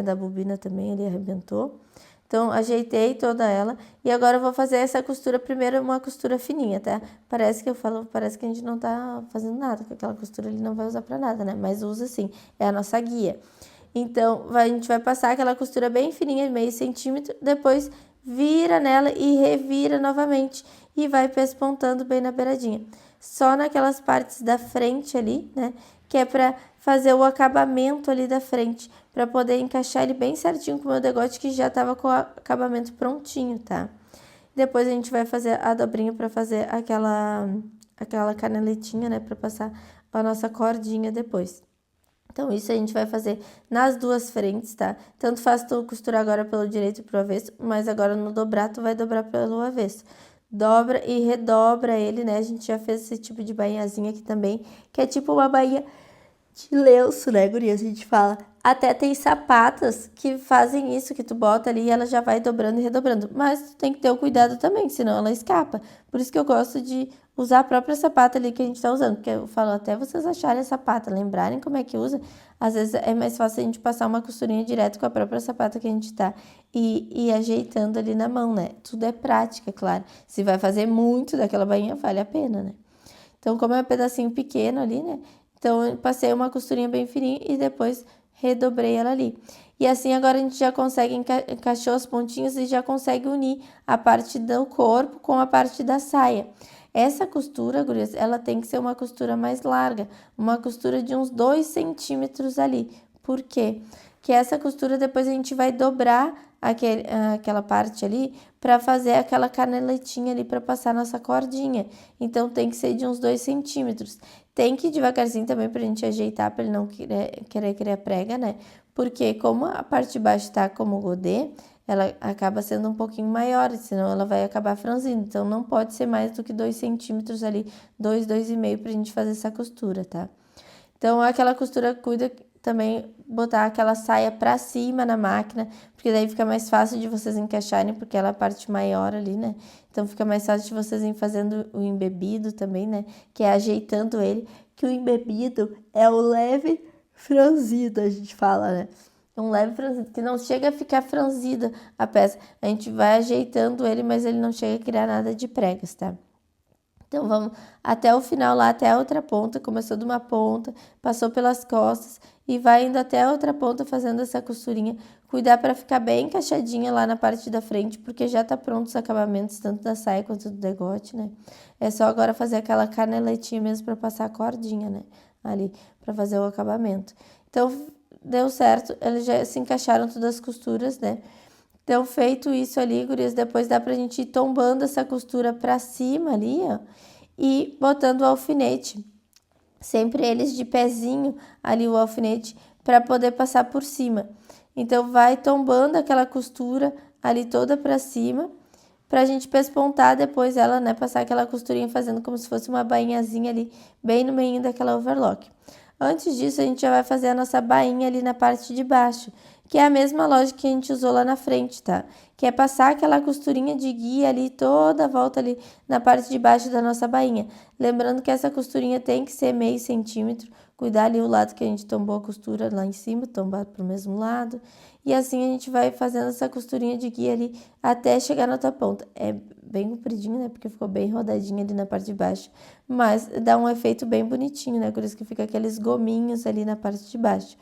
da bobina também, ele arrebentou. Então, ajeitei toda ela e agora eu vou fazer essa costura, primeiro uma costura fininha, tá? Parece que parece que a gente não tá fazendo nada, que aquela costura ali não vai usar pra nada, né? Mas usa sim, é a nossa guia. Então, a gente vai passar aquela costura bem fininha, meio centímetro, depois vira nela e revira novamente e vai pespontando bem na beiradinha. Só naquelas partes da frente ali, né? Que é pra fazer o acabamento ali da frente, para poder encaixar ele bem certinho com o meu degote, que já tava com o acabamento prontinho, tá? Depois a gente vai fazer a dobrinha para fazer aquela caneletinha, né, para passar a nossa cordinha depois. Então, isso a gente vai fazer nas duas frentes, tá? Tanto faz tu costurar agora pelo direito e pro avesso, mas agora no dobrar, tu vai dobrar pelo avesso. Dobra e redobra ele, né? A gente já fez esse tipo de bainhazinha aqui também, que é tipo uma bainha de lenço, né, gurias? A gente fala. Até tem sapatas que fazem isso, que tu bota ali e ela já vai dobrando e redobrando. Mas tu tem que ter o cuidado também, senão ela escapa. Por isso que eu gosto de usar a própria sapata ali que a gente tá usando. Porque eu falo até vocês acharem a sapata, lembrarem como é que usa. Às vezes é mais fácil a gente passar uma costurinha direto com a própria sapata que a gente tá e ajeitando ali na mão, né? Tudo é prática, claro. Se vai fazer muito daquela bainha, vale a pena, né? Então, como é um pedacinho pequeno ali, né? Então, eu passei uma costurinha bem fininha e depois redobrei ela ali. E assim, agora a gente já consegue encaixar os pontinhos e já consegue unir a parte do corpo com a parte da saia. Essa costura, gurias, ela tem que ser uma costura mais larga, uma costura de uns 2 centímetros ali. Por quê? Que essa costura depois a gente vai dobrar aquela parte ali para fazer aquela caneletinha ali para passar nossa cordinha. Então tem que ser de uns 2 centímetros. Tem que ir devagarzinho também pra gente ajeitar, pra ele não querer criar prega, né? Porque como a parte de baixo tá como godê, ela acaba sendo um pouquinho maior, senão ela vai acabar franzindo. Então não pode ser mais do que 2 centímetros ali, 2,5 pra gente fazer essa costura, tá? Então aquela costura também botar aquela saia pra cima na máquina, porque daí fica mais fácil de vocês encaixarem, porque ela é a parte maior ali, né? Então fica mais fácil de vocês irem fazendo o embebido também, né? Que é ajeitando ele, que o embebido é o leve franzido, a gente fala, né? Um leve franzido, que não chega a ficar franzida a peça. A gente vai ajeitando ele, mas ele não chega a criar nada de pregas, tá? Então vamos até o final lá, até a outra ponta, começou de uma ponta, passou pelas costas e vai indo até a outra ponta fazendo essa costurinha. Cuidar para ficar bem encaixadinha lá na parte da frente, porque já tá pronto os acabamentos, tanto da saia quanto do degote, né? É só agora fazer aquela caneletinha mesmo para passar a cordinha, né? Ali, para fazer o acabamento. Então, deu certo, eles já se encaixaram todas as costuras, né? Então, feito isso ali, gurias, depois dá pra gente ir tombando essa costura pra cima ali, ó, e botando o alfinete. Sempre eles de pezinho ali o alfinete para poder passar por cima. Então, vai tombando aquela costura ali toda pra cima, pra gente pespontar depois ela, né, passar aquela costurinha fazendo como se fosse uma bainhazinha ali, bem no meio daquela overlock. Antes disso, a gente já vai fazer a nossa bainha ali na parte de baixo, que é a mesma lógica que a gente usou lá na frente, tá? Que é passar aquela costurinha de guia ali, toda a volta ali na parte de baixo da nossa bainha. Lembrando que essa costurinha tem que ser meio centímetro, cuidar ali o lado que a gente tombou a costura lá em cima, tombar pro mesmo lado. E assim a gente vai fazendo essa costurinha de guia ali até chegar na outra ponta. É bem compridinho, né? Porque ficou bem rodadinho ali na parte de baixo. Mas dá um efeito bem bonitinho, né? Por isso que fica aqueles gominhos ali na parte de baixo.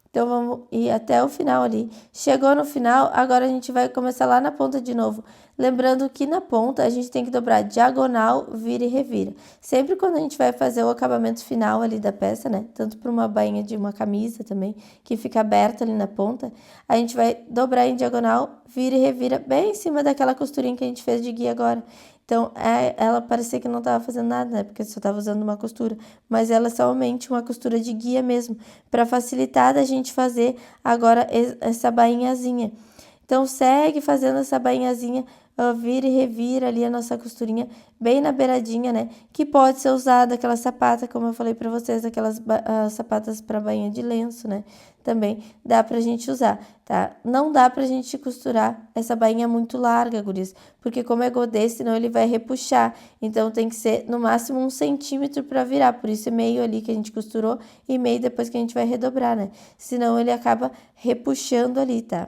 Então, vamos ir até o final ali. Chegou no final, agora a gente vai começar lá na ponta de novo. Lembrando que na ponta a gente tem que dobrar diagonal, vira e revira. Sempre quando a gente vai fazer o acabamento final ali da peça, né? Tanto para uma bainha de uma camisa também, que fica aberta ali na ponta, a gente vai dobrar em diagonal, vira e revira bem em cima daquela costurinha que a gente fez de guia agora. Então, ela parecia que não estava fazendo nada, né? Porque só estava usando uma costura. Mas ela é somente uma costura de guia mesmo, para facilitar da gente fazer agora essa bainhazinha. Então, segue fazendo essa bainhazinha, vira e revira ali a nossa costurinha bem na beiradinha, né? Que pode ser usada aquela sapata, como eu falei para vocês, aquelas sapatas para bainha de lenço, né? Também dá pra gente usar, tá? Não dá pra gente costurar essa bainha muito larga, guris, porque como é godê, senão ele vai repuxar. Então, tem que ser no máximo 1 centímetro para virar, por isso é meio ali que a gente costurou e meio depois que a gente vai redobrar, né? Senão ele acaba repuxando ali, tá?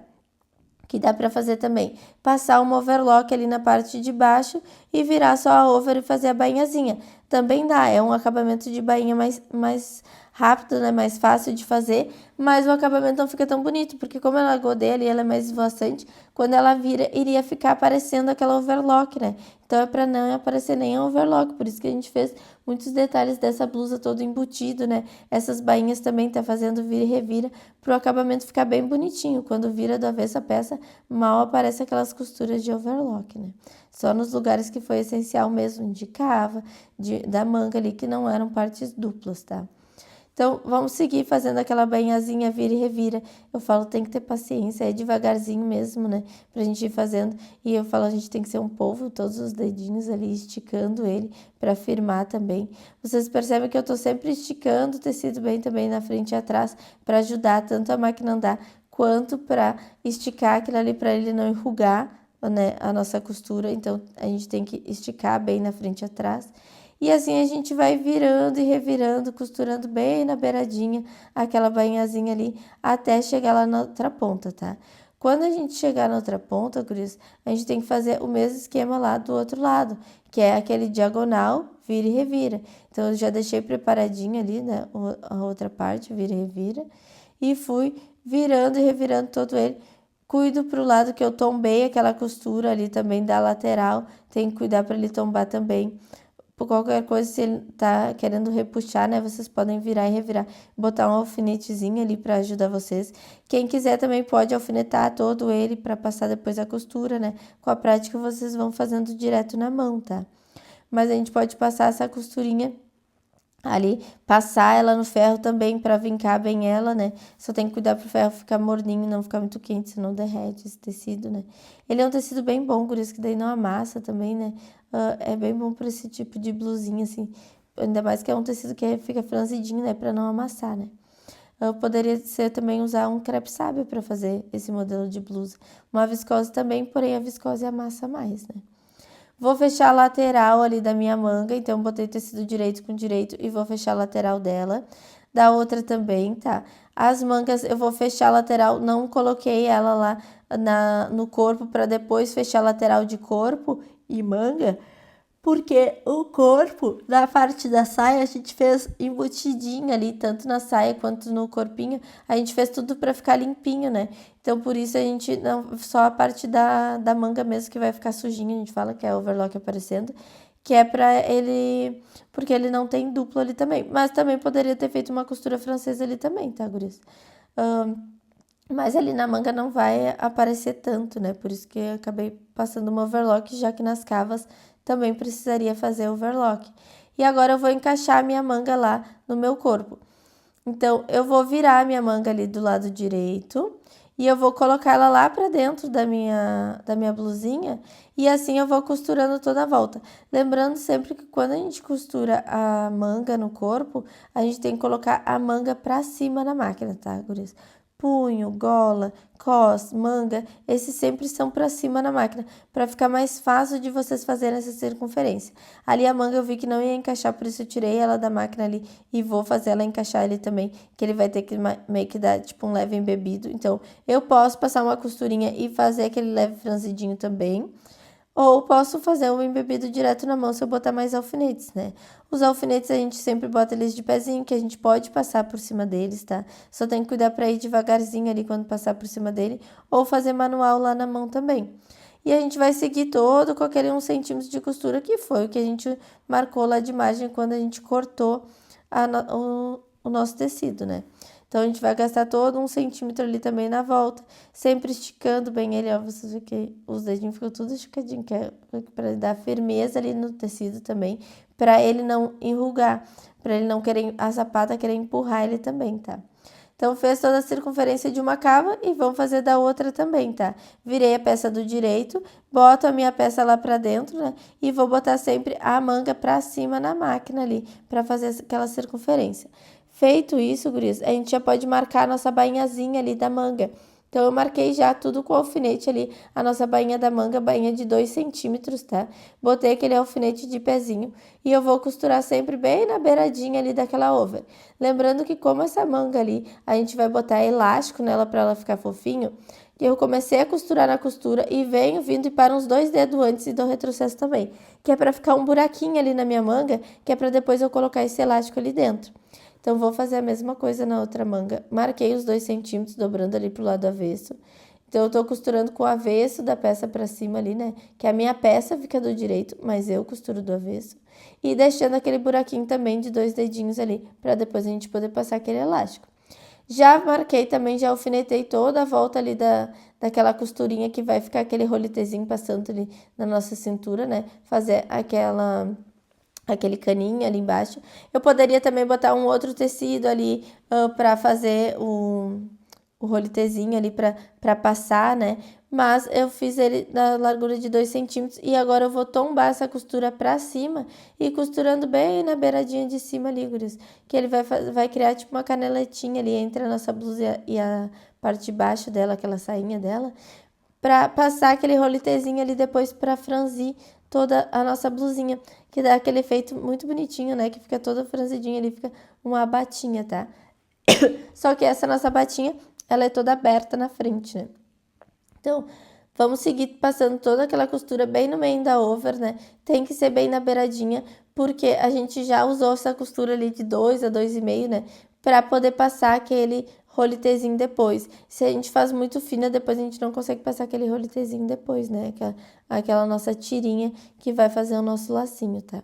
Que dá para fazer também, passar uma overlock ali na parte de baixo e virar só a over e fazer a bainhazinha. Também dá, é um acabamento de bainha mais rápido, né, mais fácil de fazer, mas o acabamento não fica tão bonito, porque como ela é godê ali, ela é mais esvoaçante, quando ela vira, iria ficar aparecendo aquela overlock, né? Então é para não aparecer nem a overlock, por isso que a gente fez muitos detalhes dessa blusa todo embutido, né? Essas bainhas também tá fazendo vira e revira, pro acabamento ficar bem bonitinho. Quando vira do avesso a peça, mal aparece aquelas costuras de overlock, né? Só nos lugares que foi essencial mesmo, de cava, da manga ali, que não eram partes duplas, tá? Então, vamos seguir fazendo aquela bainhazinha, vira e revira. Eu falo, tem que ter paciência, é devagarzinho mesmo, né? Pra gente ir fazendo. E eu falo, a gente tem que ser um polvo, todos os dedinhos ali, esticando ele pra firmar também. Vocês percebem que eu tô sempre esticando o tecido bem também na frente e atrás, pra ajudar tanto a máquina a andar, quanto pra esticar aquilo ali, pra ele não enrugar, né, a nossa costura. Então, a gente tem que esticar bem na frente e atrás. E assim a gente vai virando e revirando, costurando bem na beiradinha, aquela bainhazinha ali, até chegar lá na outra ponta, tá? Quando a gente chegar na outra ponta, guris, a gente tem que fazer o mesmo esquema lá do outro lado, que é aquele diagonal, vira e revira. Então, eu já deixei preparadinho ali, né, a outra parte, vira e revira, e fui virando e revirando todo ele. Cuido pro lado que eu tombei aquela costura ali também da lateral, tem que cuidar para ele tombar também. Por qualquer coisa, se ele tá querendo repuxar, né, vocês podem virar e revirar, botar um alfinetezinho ali para ajudar vocês. Quem quiser também pode alfinetar todo ele para passar depois a costura, né? Com a prática vocês vão fazendo direto na mão, tá? Mas a gente pode passar essa costurinha ali, passar ela no ferro também para vincar bem ela, né? Só tem que cuidar pro ferro ficar morninho, não ficar muito quente, senão derrete esse tecido, né? Ele é um tecido bem bom, por isso que daí não amassa também, né? É bem bom para esse tipo de blusinha, assim. Ainda mais que é um tecido que fica franzidinho, né? Para não amassar, né? Eu poderia ser também usar um crepe sábio para fazer esse modelo de blusa. Uma viscose também, porém a viscose amassa mais, né? Vou fechar a lateral ali da minha manga, então botei tecido direito com direito e vou fechar a lateral dela. Da outra também, tá? As mangas eu vou fechar a lateral, não coloquei ela lá no corpo para depois fechar a lateral de corpo e manga, porque o corpo, na parte da saia, a gente fez embutidinho ali, tanto na saia quanto no corpinho. A gente fez tudo para ficar limpinho, né? Então, por isso a gente não... Só a parte da manga mesmo que vai ficar sujinha. A gente fala que é overlock aparecendo. Que é pra ele... Porque ele não tem duplo ali também. Mas também poderia ter feito uma costura francesa ali também, tá, guris? Mas ali na manga não vai aparecer tanto, né? Por isso que eu acabei passando uma overlock, já que nas cavas também precisaria fazer overlock. E agora eu vou encaixar a minha manga lá no meu corpo. Então, eu vou virar a minha manga ali do lado direito e eu vou colocar ela lá pra dentro da minha blusinha e assim eu vou costurando toda a volta. Lembrando sempre que quando a gente costura a manga no corpo, a gente tem que colocar a manga pra cima na máquina, tá, gurias? Punho, gola, cos, manga, esses sempre são para cima na máquina, para ficar mais fácil de vocês fazerem essa circunferência. Ali a manga eu vi que não ia encaixar, por isso eu tirei ela da máquina ali e vou fazer ela encaixar ali também, que ele vai ter que meio que dar tipo um leve embebido. Então, eu posso passar uma costurinha e fazer aquele leve franzidinho também. Ou posso fazer um embebido direto na mão se eu botar mais alfinetes, né? Os alfinetes a gente sempre bota eles de pezinho, que a gente pode passar por cima deles, tá? Só tem que cuidar pra ir devagarzinho ali quando passar por cima dele, ou fazer manual lá na mão também. E a gente vai seguir todo com aquele 1 centímetro de costura, que foi o que a gente marcou lá de margem quando a gente cortou o nosso tecido, né? Então, a gente vai gastar todo 1 centímetro ali também na volta, sempre esticando bem ele, ó, vocês veem que os dedinhos ficam tudo esticadinho, que é para dar firmeza ali no tecido também, para ele não enrugar, para ele não querer, a sapata querer empurrar ele também, tá? Então, fez toda a circunferência de uma cava e vamos fazer da outra também, tá? Virei a peça do direito, boto a minha peça lá pra dentro, né? E vou botar sempre a manga pra cima na máquina ali, pra fazer aquela circunferência. Feito isso, gurias, a gente já pode marcar a nossa bainhazinha ali da manga. Então, eu marquei já tudo com alfinete ali, a nossa bainha da manga, bainha de 2 centímetros, tá? Botei aquele alfinete de pezinho e eu vou costurar sempre bem na beiradinha ali daquela over. Lembrando que como essa manga ali, a gente vai botar elástico nela para ela ficar fofinho, e eu comecei a costurar na costura e venho vindo e paro uns 2 dedos antes e dou retrocesso também, que é para ficar um buraquinho ali na minha manga, que é para depois eu colocar esse elástico ali dentro. Então, vou fazer a mesma coisa na outra manga. Marquei os 2 centímetros, dobrando ali pro lado avesso. Então, eu tô costurando com o avesso da peça pra cima ali, né? Que a minha peça fica do direito, mas eu costuro do avesso. E deixando aquele buraquinho também de 2 dedinhos ali, pra depois a gente poder passar aquele elástico. Já marquei também, já alfinetei toda a volta ali daquela costurinha que vai ficar aquele roletezinho passando ali na nossa cintura, né? Fazer aquele caninho ali embaixo. Eu poderia também botar um outro tecido ali para fazer o roletezinho ali para passar, né? Mas eu fiz ele na largura de 2 centímetros e agora eu vou tombar essa costura para cima e costurando bem na beiradinha de cima ali, guris. Que ele vai criar tipo uma caneletinha ali entre a nossa blusa e a parte de baixo dela, aquela sainha dela, para passar aquele roletezinho ali depois para franzir toda a nossa blusinha, que dá aquele efeito muito bonitinho, né? Que fica toda franzidinha ali, fica uma batinha, tá? Só que essa nossa batinha, ela é toda aberta na frente, né? Então, vamos seguir passando toda aquela costura bem no meio da over, né? Tem que ser bem na beiradinha, porque a gente já usou essa costura ali de 2 a 2,5, né? Para poder passar aquele roletezinho depois. Se a gente faz muito fina, depois a gente não consegue passar aquele roletezinho depois, né? Aquela nossa tirinha que vai fazer o nosso lacinho, tá?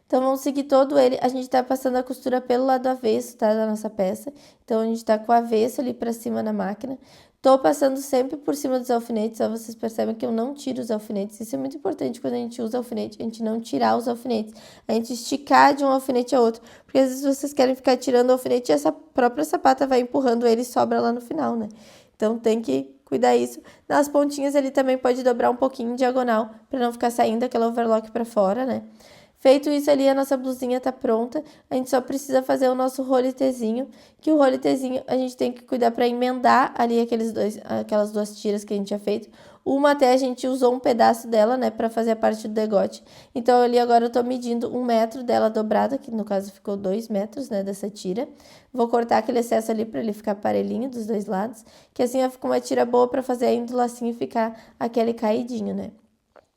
Então, vamos seguir todo ele. A gente tá passando a costura pelo lado avesso, tá? Da nossa peça. Então, a gente tá com o avesso ali pra cima na máquina. Tô passando sempre por cima dos alfinetes, ó, vocês percebem que eu não tiro os alfinetes. Isso é muito importante quando a gente usa alfinete, a gente não tirar os alfinetes. A gente esticar de um alfinete a outro. Porque às vezes vocês querem ficar tirando o alfinete e essa própria sapata vai empurrando ele e sobra lá no final, né? Então, tem que cuidar isso. Nas pontinhas ali também pode dobrar um pouquinho em diagonal, pra não ficar saindo aquela overlock pra fora, né? Feito isso ali, a nossa blusinha tá pronta. A gente só precisa fazer o nosso roletezinho, que o roletezinho a gente tem que cuidar para emendar ali aquelas duas tiras que a gente tinha feito. Uma até a gente usou um pedaço dela, né, para fazer a parte do degote. Então ali agora eu tô medindo 1 metro dela dobrada, que no caso ficou 2 metros, né, dessa tira. Vou cortar aquele excesso ali para ele ficar parelhinho dos dois lados, que assim fica uma tira boa para fazer a endulacinha e ficar aquele caidinho, né.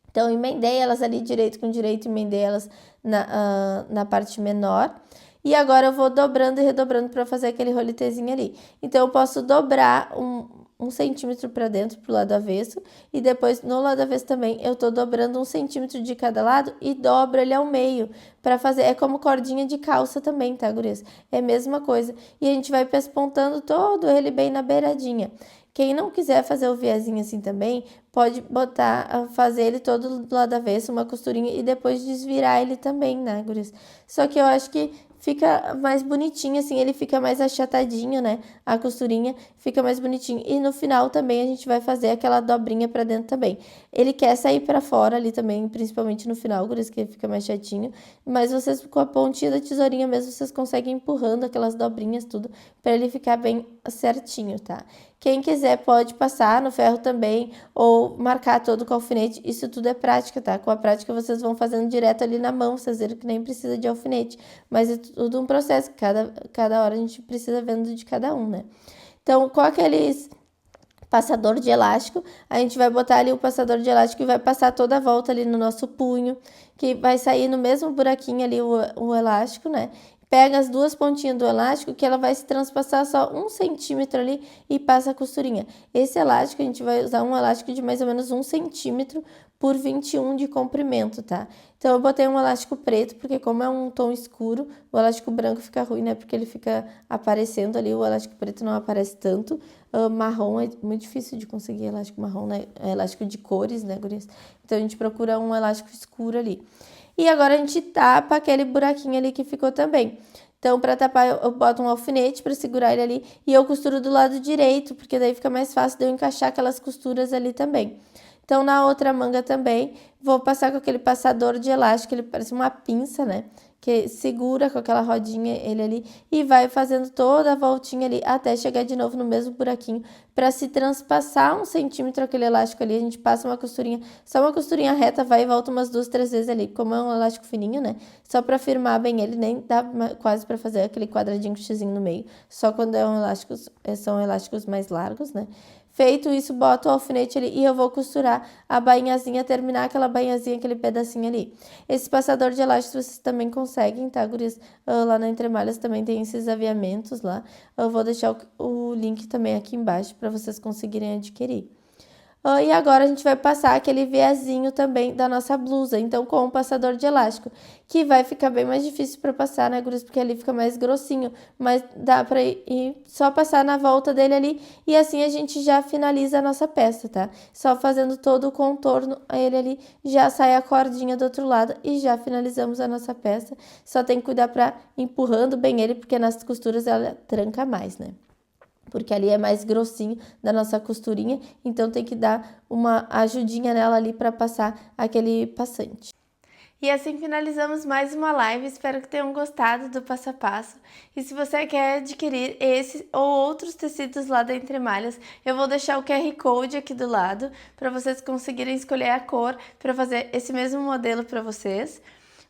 Então, emendei elas ali direito com direito, emendei elas na parte menor. E agora eu vou dobrando e redobrando para fazer aquele roletezinho ali. Então, eu posso dobrar um centímetro para dentro, pro lado avesso. E depois, no lado avesso também, eu tô dobrando 1 centímetro de cada lado e dobro ele ao meio. Para fazer, é como cordinha de calça também, tá, gurias? É a mesma coisa. E a gente vai pespontando todo ele bem na beiradinha. Quem não quiser fazer o viezinho assim também, pode fazer ele todo do lado avesso, uma costurinha e depois desvirar ele também, né, gurias? Só que eu acho que fica mais bonitinho, assim, ele fica mais achatadinho, né? A costurinha fica mais bonitinho. E no final também a gente vai fazer aquela dobrinha pra dentro também. Ele quer sair pra fora ali também, principalmente no final, gurias, que fica mais chatinho. Mas vocês, com a pontinha da tesourinha mesmo, vocês conseguem empurrando aquelas dobrinhas, tudo, pra ele ficar bem certinho, tá? Quem quiser pode passar no ferro também ou marcar todo com alfinete. Isso tudo é prática, tá? Com a prática vocês vão fazendo direto ali na mão, vocês viram que nem precisa de alfinete. Mas é tudo um processo, cada hora a gente precisa vendo de cada um, né? Então, com aqueles passador de elástico, a gente vai botar ali o passador de elástico e vai passar toda a volta ali no nosso punho, que vai sair no mesmo buraquinho ali o elástico, né? Pega as duas pontinhas do elástico, que ela vai se transpassar só 1 centímetro ali e passa a costurinha. Esse elástico, a gente vai usar um elástico de mais ou menos 1 centímetro por 21 de comprimento, tá? Então, eu botei um elástico preto, porque como é um tom escuro, o elástico branco fica ruim, né? Porque ele fica aparecendo ali, o elástico preto não aparece tanto. Marrom é muito difícil de conseguir elástico marrom, né? É elástico de cores, né, gurias? Então, a gente procura um elástico escuro ali. E agora a gente tapa aquele buraquinho ali que ficou também. Então, para tapar, eu boto um alfinete para segurar ele ali e eu costuro do lado direito, porque daí fica mais fácil de eu encaixar aquelas costuras ali também. Então, na outra manga também, vou passar com aquele passador de elástico, ele parece uma pinça, né? Que segura com aquela rodinha ele ali e vai fazendo toda a voltinha ali até chegar de novo no mesmo buraquinho. Para se transpassar 1 centímetro aquele elástico ali, a gente passa uma costurinha, só uma costurinha reta, vai e volta umas 2, 3 vezes ali. Como é um elástico fininho, né? Só para firmar bem ele, nem dá quase para fazer aquele quadradinho com xizinho no meio. Só quando são elásticos mais largos, né? Feito isso, boto o alfinete ali e eu vou costurar a bainhazinha, terminar aquela bainhazinha, aquele pedacinho ali. Esse passador de elástico vocês também conseguem, tá, gurias? Lá na Entre Malhas também tem esses aviamentos lá. Eu vou deixar o link também aqui embaixo para vocês conseguirem adquirir. E agora a gente vai passar aquele viezinho também da nossa blusa, então com um passador de elástico, que vai ficar bem mais difícil para passar, né, gurias? Porque ali fica mais grossinho, mas dá para ir só passar na volta dele ali e assim a gente já finaliza a nossa peça, tá? Só fazendo todo o contorno, ele ali já sai a cordinha do outro lado e já finalizamos a nossa peça. Só tem que cuidar para empurrando bem ele, porque nas costuras ela tranca mais, né? Porque ali é mais grossinho da nossa costurinha, então tem que dar uma ajudinha nela ali para passar aquele passante. E assim finalizamos mais uma live, espero que tenham gostado do passo a passo. E se você quer adquirir esse ou outros tecidos lá da Entre Malhas, eu vou deixar o QR Code aqui do lado para vocês conseguirem escolher a cor para fazer esse mesmo modelo para vocês.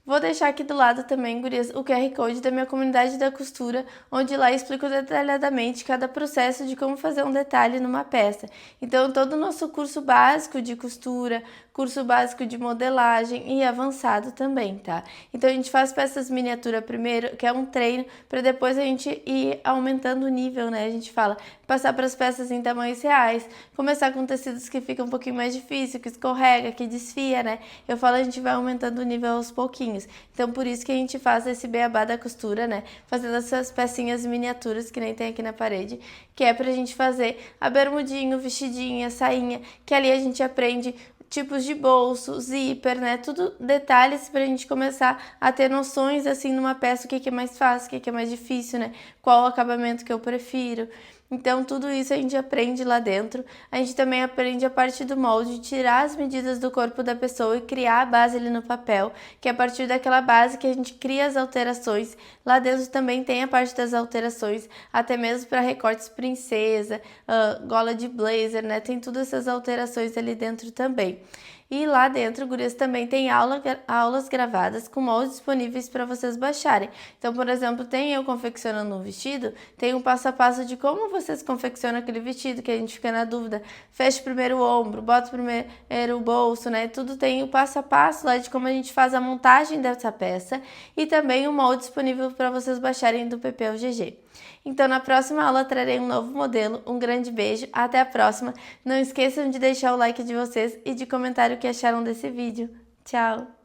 Vou deixar aqui do lado também, gurias, o QR Code da minha comunidade da costura, onde lá eu explico detalhadamente cada processo de como fazer um detalhe numa peça. Então, todo o nosso curso básico de costura, curso básico de modelagem e avançado também, tá? Então, a gente faz peças miniatura primeiro, que é um treino, para depois a gente ir aumentando o nível, né? A gente fala, passar para as peças em tamanhos reais, começar com tecidos que ficam um pouquinho mais difícil, que escorrega, que desfia, né? Eu falo, a gente vai aumentando o nível aos pouquinhos. Então, por isso que a gente faz esse beabá da costura, né? Fazendo essas pecinhas miniaturas que nem tem aqui na parede, que é pra gente fazer a bermudinha, o vestidinho, a sainha, que ali a gente aprende tipos de bolso, zíper, né? Tudo detalhes pra gente começar a ter noções, assim, numa peça, o que é mais fácil, o que é mais difícil, né? Qual o acabamento que eu prefiro. Então tudo isso a gente aprende lá dentro. A gente também aprende a parte do molde, tirar as medidas do corpo da pessoa e criar a base ali no papel, que é a partir daquela base que a gente cria as alterações. Lá dentro também tem a parte das alterações, até mesmo para recortes princesa, gola de blazer, né? Tem todas essas alterações ali dentro também. E lá dentro, gurias, também tem aulas gravadas com moldes disponíveis para vocês baixarem. Então, por exemplo, tem eu confeccionando um vestido, tem um passo a passo de como vocês confeccionam aquele vestido, que a gente fica na dúvida. Fecha primeiro o ombro, bota primeiro o bolso, né? Tudo tem o passo a passo lá de como a gente faz a montagem dessa peça e também o molde disponível para vocês baixarem do PP GG. Então, na próxima aula trarei um novo modelo. Um grande beijo, até a próxima. Não esqueçam de deixar o like de vocês e de comentar o que acharam desse vídeo. Tchau!